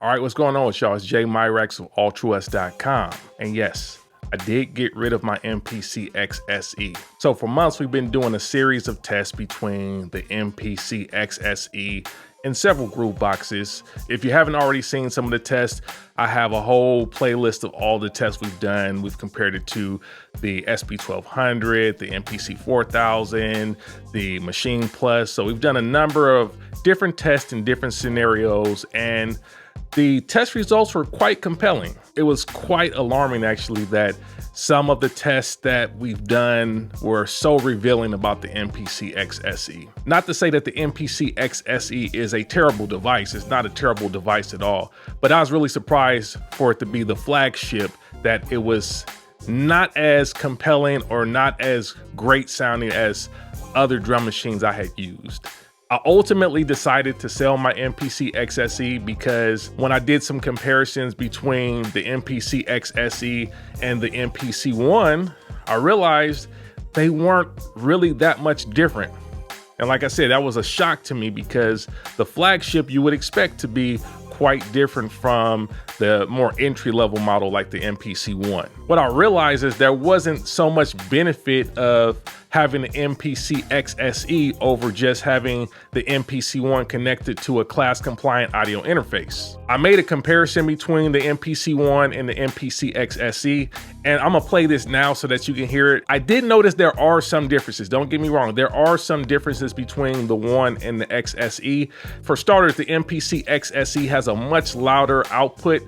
All right, what's going on with y'all? It's Jay Myrex of Altruwest.com. And yes, I did get rid of my MPC X SE. So for months, we've been doing a series of tests between the MPC X SE and several groove boxes. If you haven't already seen some of the tests, I have a whole playlist of all the tests we've done. We've compared it to the SP1200, the MPC 4000, the Machine Plus. So we've done a number of different tests in different scenarios, and the test results were quite compelling. It was quite alarming, actually, that some of the tests that we've done were so revealing about the MPC X SE. Not to say that the MPC X SE is a terrible device. It's not a terrible device at all. But I was really surprised for it to be the flagship, that it was not as compelling or not as great sounding as other drum machines I had used. I ultimately decided to sell my MPC X SE because when I did some comparisons between the MPC X SE and the MPC One, I realized they weren't really that much different. And like I said, that was a shock to me because the flagship you would expect to be quite different from the more entry-level model like the MPC One. What I realized is there wasn't so much benefit of having the MPC X SE over just having the MPC One connected to a class-compliant audio interface. I made a comparison between the MPC One and the MPC X SE, and I'm gonna play this now so that you can hear it. I did notice there are some differences. Don't get me wrong, there are some differences between the One and the X SE. For starters, the MPC X SE has a much louder output.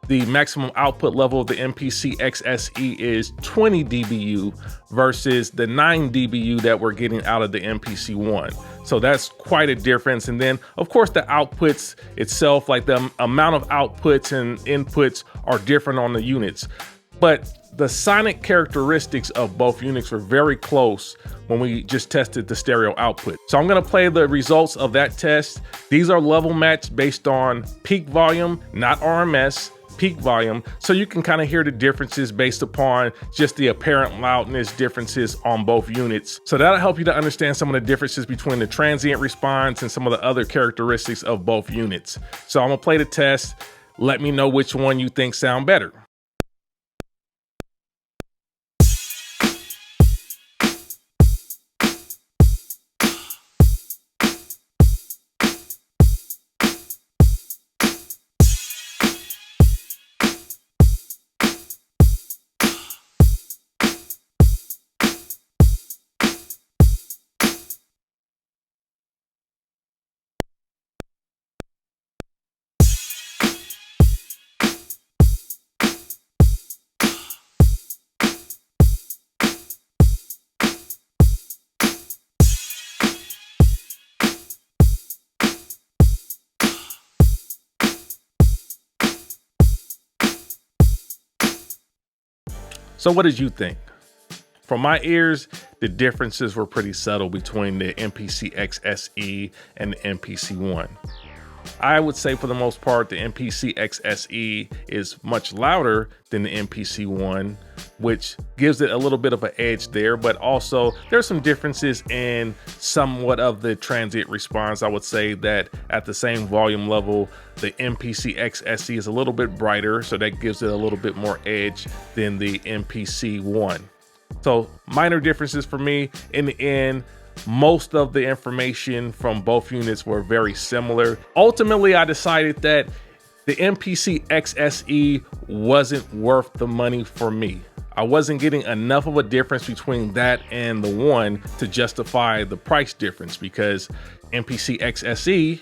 The maximum output level of the MPC X SE is 20 dBu versus the 9 dBu that we're getting out of the MPC One. So that's quite a difference. And then of course the outputs itself, like the amount of outputs and inputs are different on the units. But the sonic characteristics of both units were very close when we just tested the stereo output. So I'm gonna play the results of that test. These are level matched based on peak volume, not RMS, peak volume, so you can kind of hear the differences based upon just the apparent loudness differences on both units. So that'll help you to understand some of the differences between the transient response and some of the other characteristics of both units. So I'm gonna play the test. Let me know which one you think sound better. So what did you think? From my ears, the differences were pretty subtle between the MPC X SE and the MPC One. I would say for the most part, the MPC X SE is much louder than the MPC One, which gives it a little bit of an edge there, but also there's some differences in somewhat of the transient response. I would say that at the same volume level, the MPC X SE is a little bit brighter, so that gives it a little bit more edge than the MPC One. So minor differences for me. In the end, most of the information from both units were very similar. Ultimately, I decided that the MPC X SE wasn't worth the money for me. I wasn't getting enough of a difference between that and the One to justify the price difference, because MPC X SE,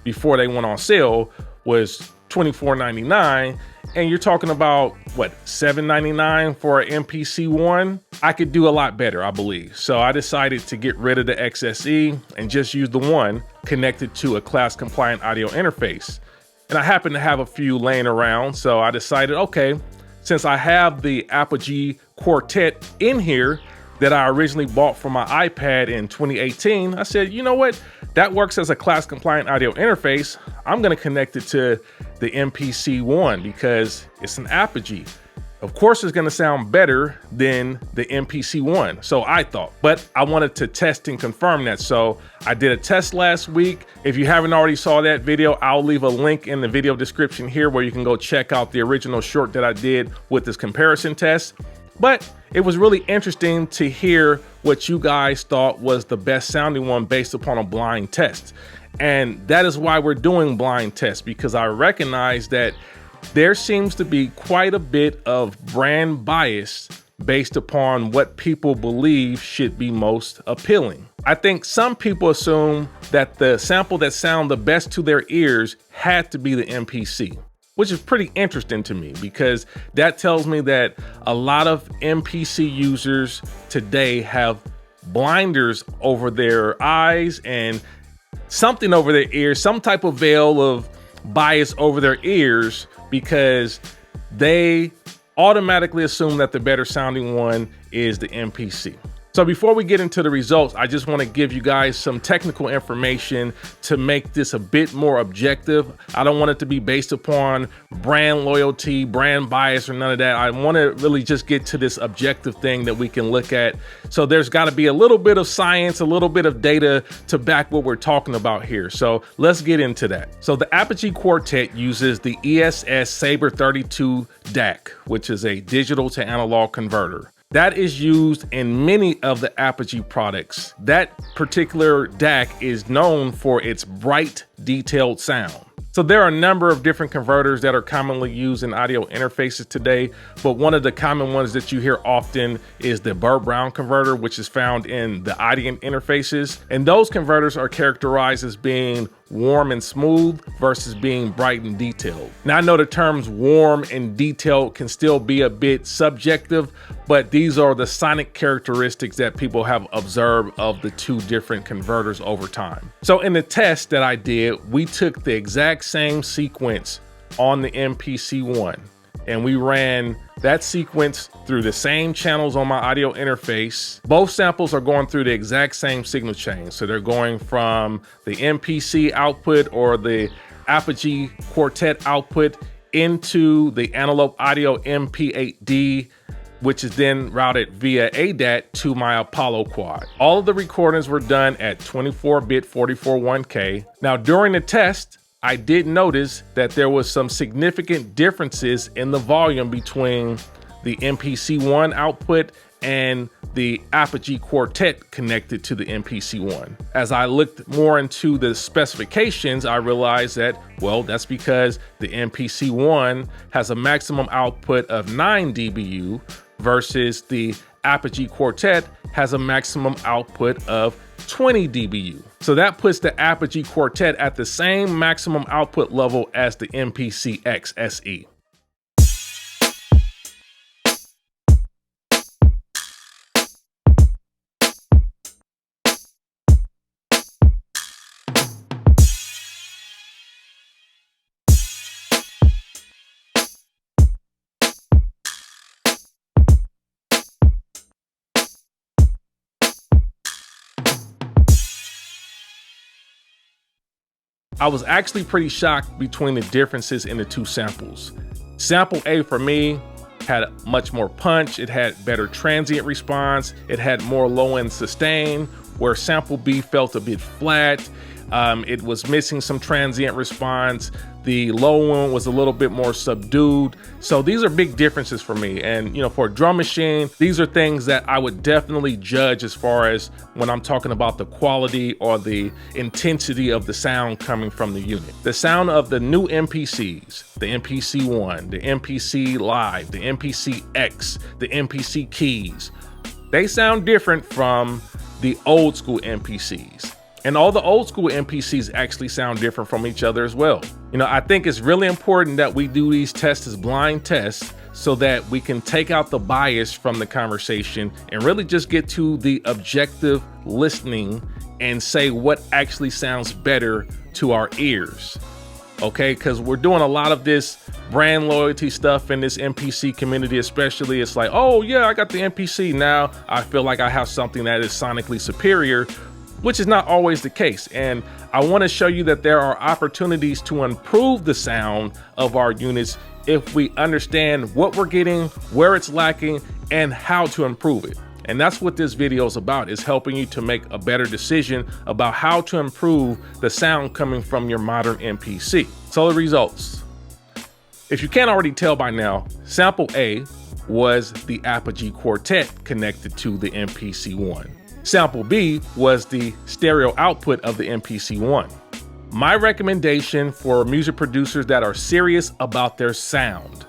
before they went on sale, was $24.99, and you're talking about what, $7.99 for an MPC One? I could do a lot better, I believe. So I decided to get rid of the X SE and just use the One connected to a class compliant audio interface. And I happen to have a few laying around, so I decided, okay, since I have the Apogee Quartet in here that I originally bought for my iPad in 2018, I said, you know what? That works as a class compliant audio interface. I'm gonna connect it to the MPC One because it's an Apogee. Of course, it's gonna sound better than the MPC-1, so I thought, but I wanted to test and confirm that. So I did a test last week. If you haven't already saw that video, I'll leave a link in the video description here where you can go check out the original short that I did with this comparison test. But it was really interesting to hear what you guys thought was the best sounding one based upon a blind test. And that is why we're doing blind tests, because I recognize that there seems to be quite a bit of brand bias based upon what people believe should be most appealing. I think some people assume that the sample that sound the best to their ears had to be the MPC, which is pretty interesting to me, because that tells me that a lot of MPC users today have blinders over their eyes and something over their ears, some type of veil of bias over their ears, because they automatically assume that the better sounding one is the MPC. So before we get into the results, I just want to give you guys some technical information to make this a bit more objective. I don't want it to be based upon brand loyalty, brand bias, or none of that. I want to really just get to this objective thing that we can look at. So there's got to be a little bit of science, a little bit of data to back what we're talking about here. So let's get into that. So the Apogee Quartet uses the ESS Sabre 32 DAC, which is a digital to analog converter. That is used in many of the Apogee products. That particular DAC is known for its bright, detailed sound. So there are a number of different converters that are commonly used in audio interfaces today, but one of the common ones that you hear often is the Burr-Brown converter, which is found in the Audient interfaces. And those converters are characterized as being warm and smooth versus being bright and detailed. Now, I know the terms warm and detailed can still be a bit subjective, but these are the sonic characteristics that people have observed of the two different converters over time. So in the test that I did, we took the exact same sequence on the MPC-1, and we ran that sequence through the same channels on my audio interface. Both samples are going through the exact same signal chain. So they're going from the MPC output or the Apogee Quartet output into the Antelope Audio MP8D, which is then routed via ADAT to my Apollo Quad. All of the recordings were done at 24-bit 441K. Now, during the test, I did notice that there was some significant differences in the volume between the MPC-1 output and the Apogee Quartet connected to the MPC-1. As I looked more into the specifications, I realized that, well, that's because the MPC-1 has a maximum output of 9 dBu versus the Apogee Quartet has a maximum output of 20 dBu. So that puts the Apogee Quartet at the same maximum output level as the MPC X SE. I was actually pretty shocked between the differences in the two samples. Sample A for me had much more punch, it had better transient response, it had more low-end sustain, where sample B felt a bit flat. It was missing some transient response. The low one was a little bit more subdued. So these are big differences for me. And for a drum machine, these are things that I would definitely judge as far as when I'm talking about the quality or the intensity of the sound coming from the unit. The sound of the new MPCs, the MPC-1, the MPC Live, the MPC X, the MPC Keys, they sound different from the old school MPCs. And all the old school MPCs actually sound different from each other as well. I think it's really important that we do these tests as blind tests so that we can take out the bias from the conversation and really just get to the objective listening and say what actually sounds better to our ears. Okay, because we're doing a lot of this brand loyalty stuff in this MPC community, especially. It's like, oh yeah, I got the MPC, now I feel like I have something that is sonically superior. which is not always the case. And I want to show you that there are opportunities to improve the sound of our units if we understand what we're getting, where it's lacking, and how to improve it. And that's what this video is about, is helping you to make a better decision about how to improve the sound coming from your modern MPC. So the results. If you can't already tell by now, sample A was the Apogee Quartet connected to the MPC-1. Sample B was the stereo output of the MPC-1. My recommendation for music producers that are serious about their sound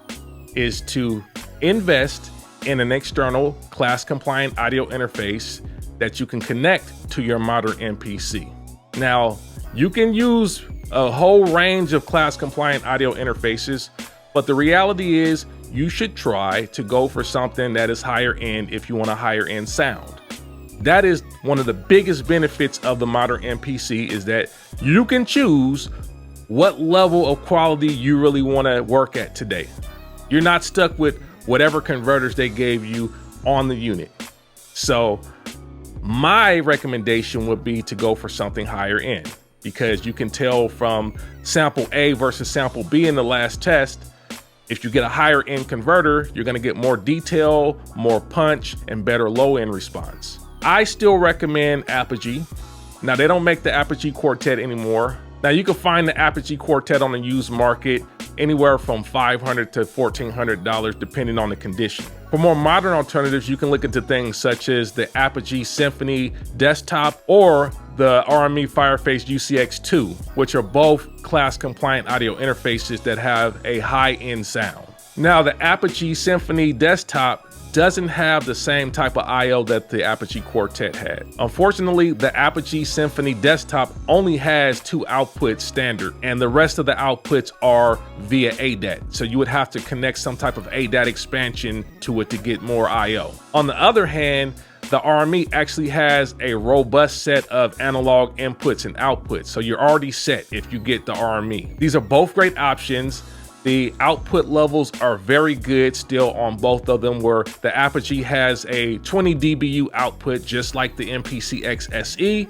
is to invest in an external class-compliant audio interface that you can connect to your modern MPC. Now, you can use a whole range of class-compliant audio interfaces, but the reality is you should try to go for something that is higher end if you want a higher end sound. That is one of the biggest benefits of the modern MPC, is that you can choose what level of quality you really want to work at today. You're not stuck with whatever converters they gave you on the unit. So my recommendation would be to go for something higher end, because you can tell from sample A versus sample B in the last test, if you get a higher end converter, you're going to get more detail, more punch, and better low end response. I still recommend Apogee. Now, they don't make the Apogee Quartet anymore. Now, you can find the Apogee Quartet on the used market anywhere from $500 to $1,400 depending on the condition. For more modern alternatives, you can look into things such as the Apogee Symphony desktop or the RME Fireface UCX2, which are both class compliant audio interfaces that have a high-end sound. Now, the Apogee Symphony desktop doesn't have the same type of I/O that the Apogee Quartet had. Unfortunately, the Apogee Symphony desktop only has 2 outputs standard, and the rest of the outputs are via ADAT. So you would have to connect some type of ADAT expansion to it to get more I/O. On the other hand, the RME actually has a robust set of analog inputs and outputs. So you're already set if you get the RME. These are both great options. The output levels are very good still on both of them, where the Apogee has a 20 dBu output just like the MPC X SE,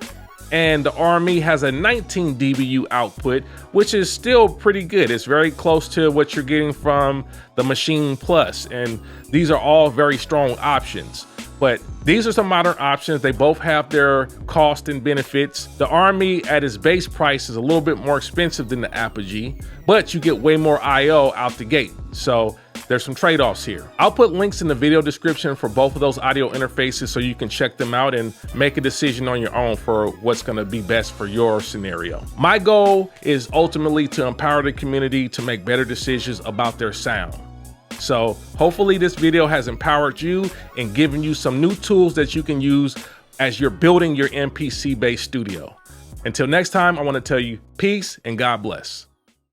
and the RME has a 19 dBu output, which is still pretty good. It's very close to what you're getting from the Machine Plus, and these are all very strong options. But these are some modern options. They both have their cost and benefits. The RME at its base price is a little bit more expensive than the Apogee, but you get way more I/O out the gate. So there's some trade-offs here. I'll put links in the video description for both of those audio interfaces so you can check them out and make a decision on your own for what's gonna be best for your scenario. My goal is ultimately to empower the community to make better decisions about their sound. So hopefully this video has empowered you and given you some new tools that you can use as you're building your MPC-based studio. Until next time, I want to tell you peace and God bless.